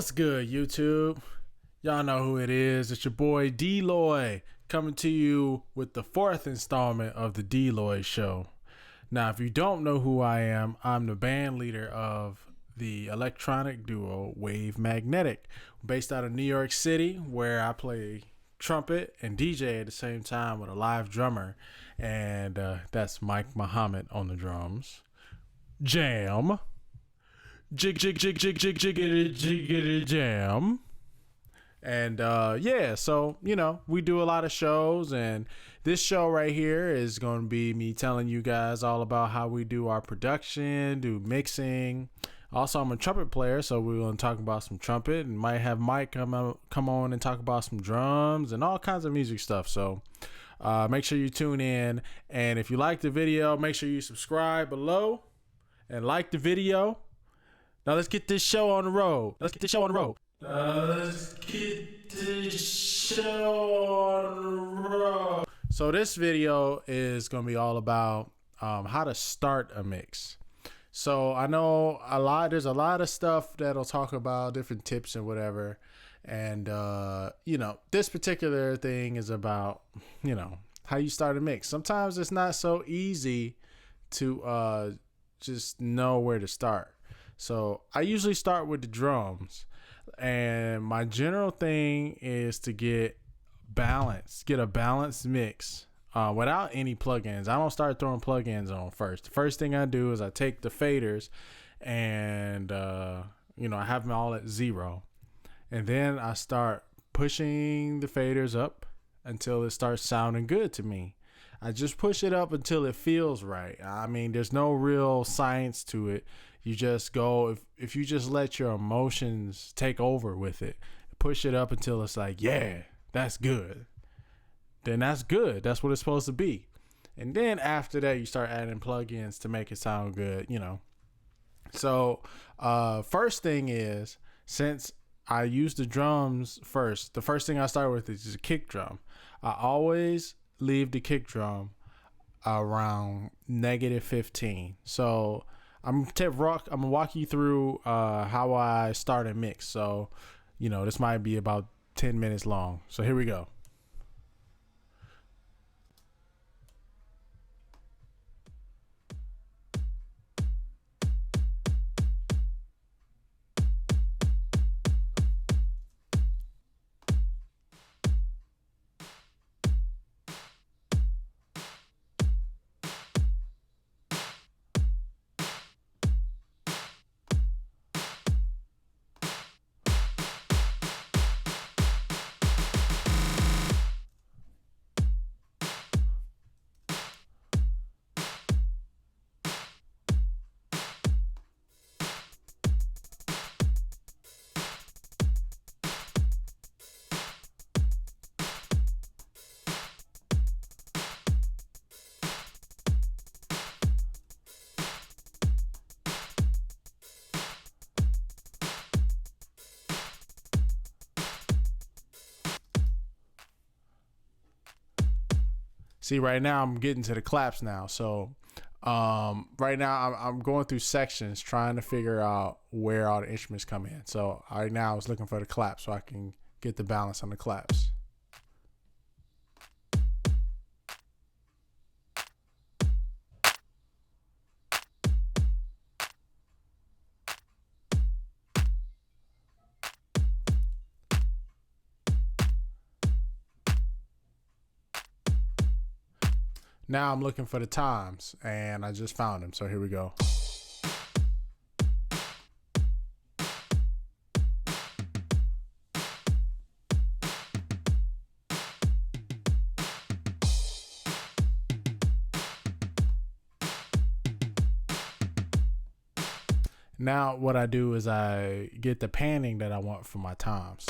What's good, YouTube? Y'all know who it is. It's your boy D-Loy coming to you with the fourth installment of the D-Loy Show. Now, if you don't know who I am, I'm the band leader of the electronic duo Wave Magnetik, based out of New York City, where I play trumpet and DJ at the same time with a live drummer, and that's Mike Mohamed on the drums. Jam. Jig, jig, jig, jig, jig, jiggity, jiggity, jam. And yeah, so, you know, we do a lot of shows, and this show right here is going to be me telling you guys all about how we do our production, do mixing. Also, I'm a trumpet player, so we're going to talk about some trumpet, and might have Mike come on and talk about some drums and all kinds of music stuff. So make sure you tune in, and if you like the video, make sure you subscribe below and like the video. Now let's get this show on the road. Let's get this show on the road. So this video is going to be all about how to start a mix. So I know there's a lot of stuff that'll talk about different tips and whatever. And, you know, this particular thing is about, you know, how you start a mix. Sometimes it's not so easy to just know where to start. So I usually start with the drums, and my general thing is to get a balanced mix without any plugins. I don't start throwing plugins on first. The first thing I do is I take the faders and, you know, I have them all at 0. And then I start pushing the faders up until it starts sounding good to me. I just push it up until it feels right. I mean, there's no real science to it. You just go, if you just let your emotions take over with it, push it up until it's like, yeah, that's good. Then that's good. That's what it's supposed to be. And then after that, you start adding plugins to make it sound good, you know. So first thing is, since I use the drums first, the first thing I start with is a kick drum. I always leave the kick drum around -15. So I'm gonna walk you through how I start a mix. So, you know, this might be about 10 minutes long. So here we go. See, right now I'm getting to the claps now. So right now I'm going through sections trying to figure out where all the instruments come in. So right now I was looking for the claps so I can get the balance on the claps. Now I'm looking for the toms, and I just found them. So here we go. Now what I do is I get the panning that I want for my toms.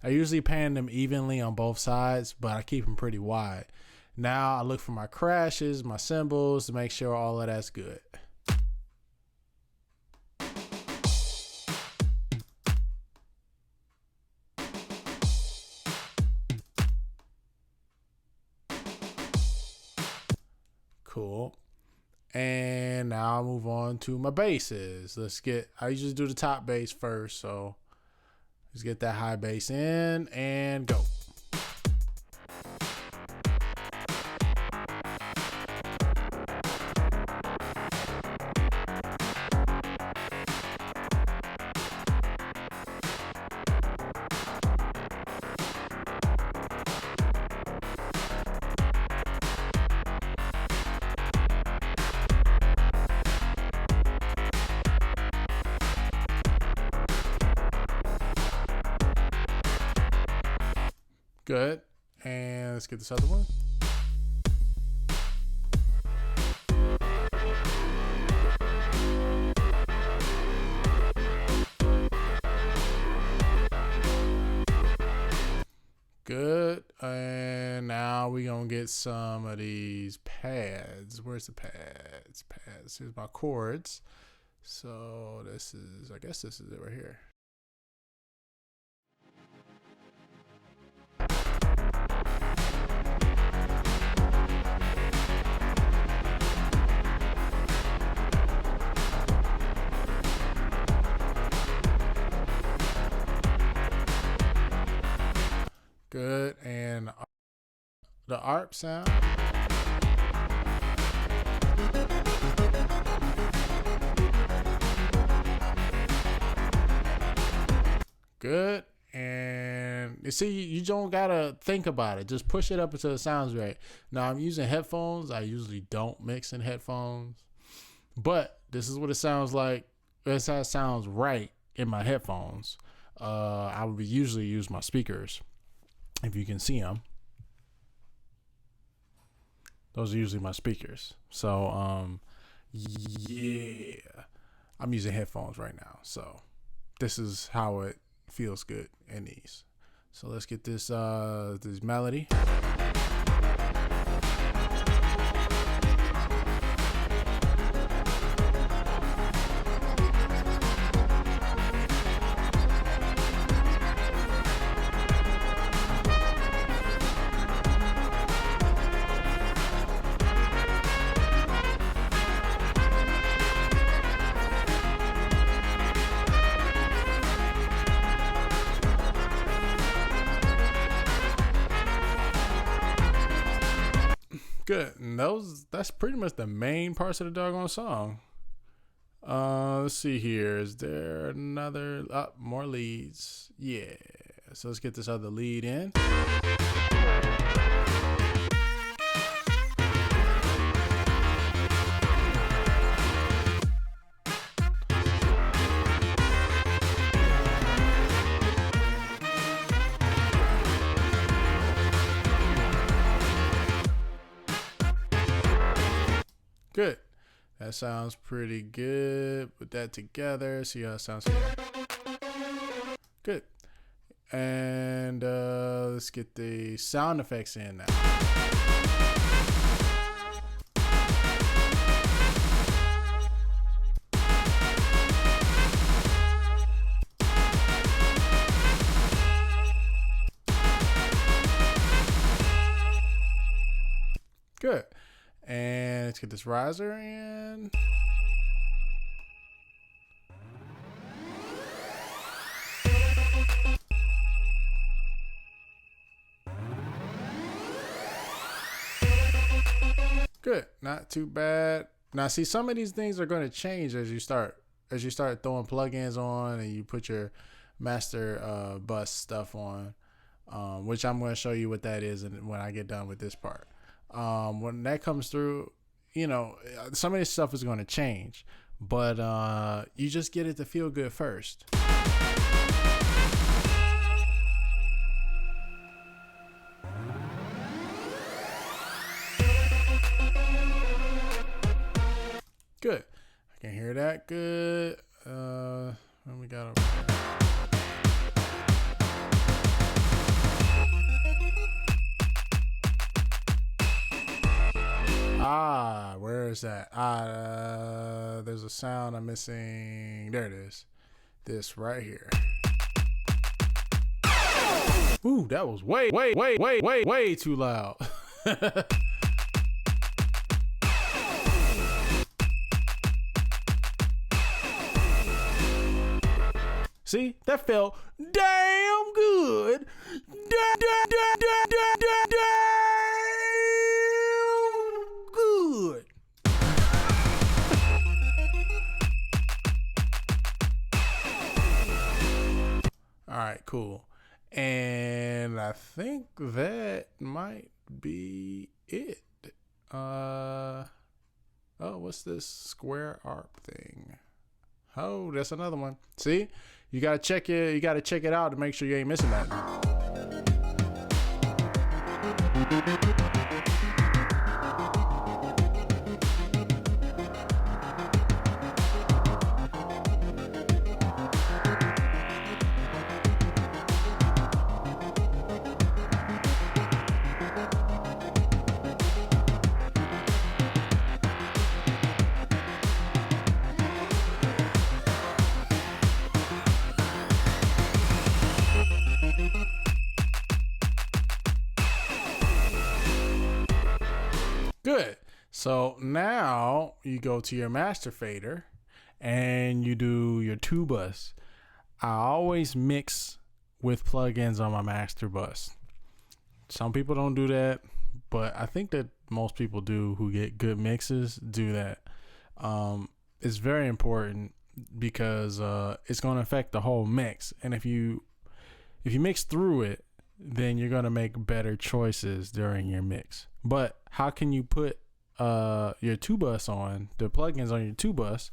I usually pan them evenly on both sides, but I keep them pretty wide. Now I look for my crashes, my cymbals, to make sure all of that's good. Cool. And now I'll move on to my basses. I usually do the top bass first, so let's get that high bass in and go. Good. And let's get this other one. Good. And now we're going to get some of these pads. Where's the pads? Pads. Here's my chords. So I guess this is it right here. Good. And the ARP sound. Good. And you see, you don't gotta think about it. Just push it up until it sounds right. Now I'm using headphones. I usually don't mix in headphones, but this is what it sounds like. This how it sounds right in my headphones. I would usually use my speakers. If you can see them, those are usually my speakers. So, yeah, I'm using headphones right now. So this is how it feels good in these. So let's get this melody. Good. And that's pretty much the main parts of the doggone song. Let's see here. Is there another more leads? Yeah. So let's get this other lead in. Good. That sounds pretty good. Put that together. See how it sounds here. Good. And let's get the sound effects in now. Good. And let's get this riser in. Good. Not too bad. Now see, some of these things are going to change as you start throwing plugins on and you put your master bus stuff on, which I'm going to show you what that is and when I get done with this part. When that comes through, you know, some of this stuff is going to change, but you just get it to feel good first. Good. I can hear that good. What we got over there? Where is that? There's a sound I'm missing. There it is. This right here. Ooh, that was way too loud. See, that felt damn good. Damn good. All right, cool. And I think that might be it. Oh, what's this square arp thing? Oh, that's another one. See, you gotta check it. You gotta check it out to make sure you ain't missing that. Good. So now you go to your master fader and you do your 2-bus. I always mix with plugins on my master bus. Some people don't do that, but I think that most people do who get good mixes do that. It's very important because it's going to affect the whole mix. And if you mix through it, then you're going to make better choices during your mix. But how can you put your 2-bus on, the plugins on your 2-bus,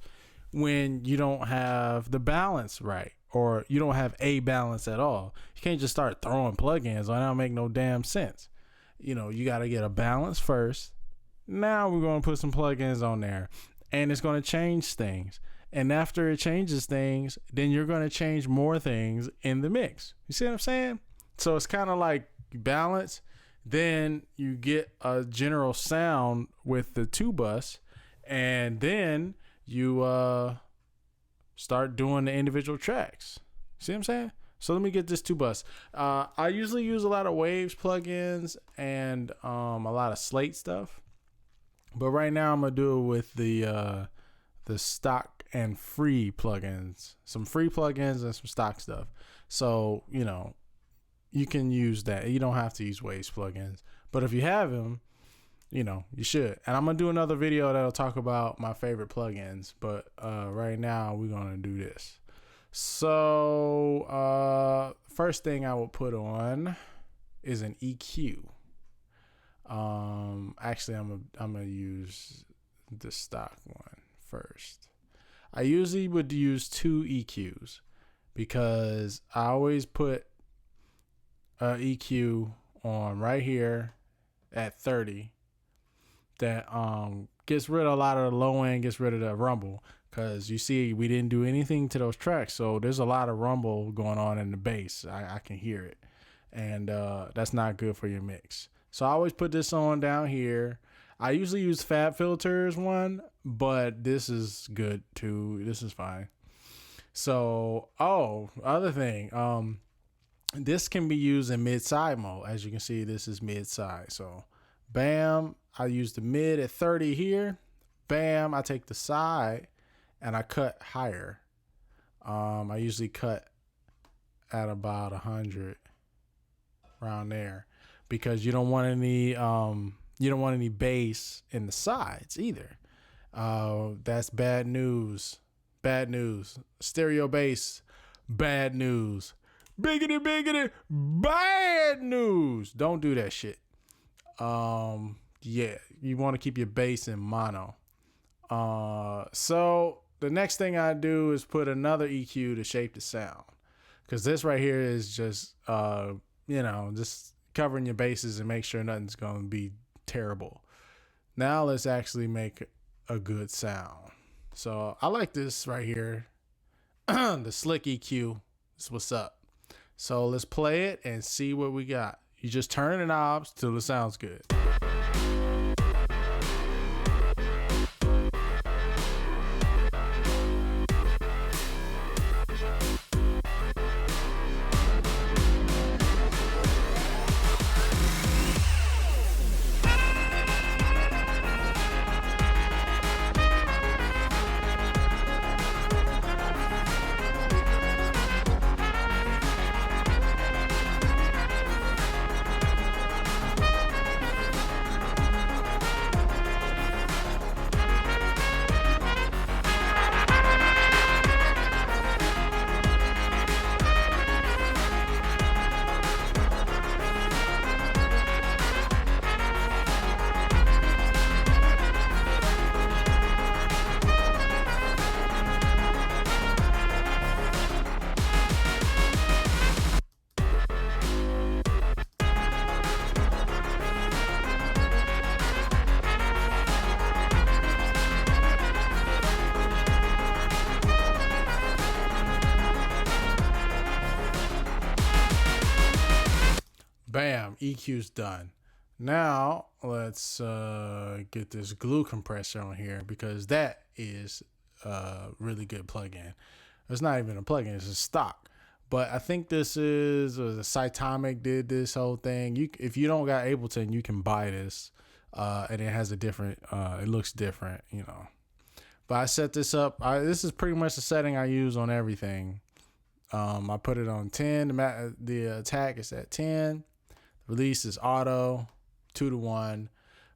when you don't have the balance right, or you don't have a balance at all? You can't just start throwing plugins on. That don't make no damn sense. You know, you got to get a balance first. Now we're going to put some plugins on there, and it's going to change things. And after it changes things, then you're going to change more things in the mix. You see what I'm saying? So it's kind of like balance. Then you get a general sound with the 2-bus, and then you start doing the individual tracks. See what I'm saying? So let me get this 2-bus. I usually use a lot of Waves plugins and a lot of Slate stuff, but right now I'm gonna do it with the stock and free plugins, some free plugins and some stock stuff. So you know, you can use that. You don't have to use Waves plugins, but if you have them, you know, you should. And I'm going to do another video that'll talk about my favorite plugins, but right now we're going to do this. So first thing I will put on is an EQ. Actually, I'm going to use the stock one first. I usually would use 2 EQs because I always put EQ on right here at 30 that gets rid of a lot of the low end, gets rid of the rumble, because you see we didn't do anything to those tracks, so there's a lot of rumble going on in the bass. I can hear it, and that's not good for your mix. So I always put this on down here. I usually use Fab Filter's one, but this is good too. This is fine. So other thing, this can be used in mid-side mode. As you can see, this is mid-side. So, bam, I use the mid at 30 here. Bam, I take the side and I cut higher. I usually cut at about 100, around there, because you don't want any bass in the sides either. That's bad news. Bad news. Stereo bass, bad news. Biggity, bad news. Don't do that shit. Yeah, you want to keep your bass in mono. So the next thing I do is put another EQ to shape the sound, because this right here is just, just covering your bases and make sure nothing's going to be terrible. Now let's actually make a good sound. So I like this right here. The slick EQ. This is what's up. So let's play it and see what we got. You just turn the knobs till it sounds good. EQ's done. Now let's get this glue compressor on here, because that is a really good plugin. It's not even a plugin, it's a stock. But I think this is the Cytomic did this whole thing. If you don't got Ableton, you can buy this, and it has a different. It looks different, you know. But I set this up. This is pretty much the setting I use on everything. I put it on 10. The attack is at 10. The release is auto, 2-to-1,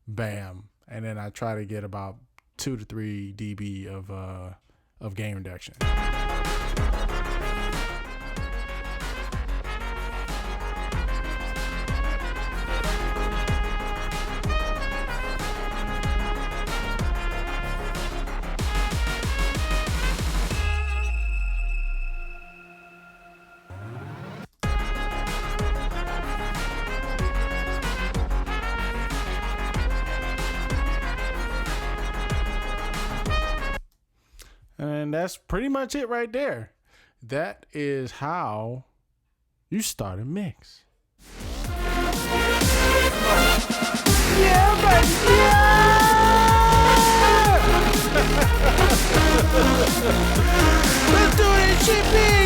bam, and then I try to get about 2 to 3 dB of gain reduction. And that's pretty much it right there. That is how you start a mix. Yeah, baby, yeah! Let's do this shit, man!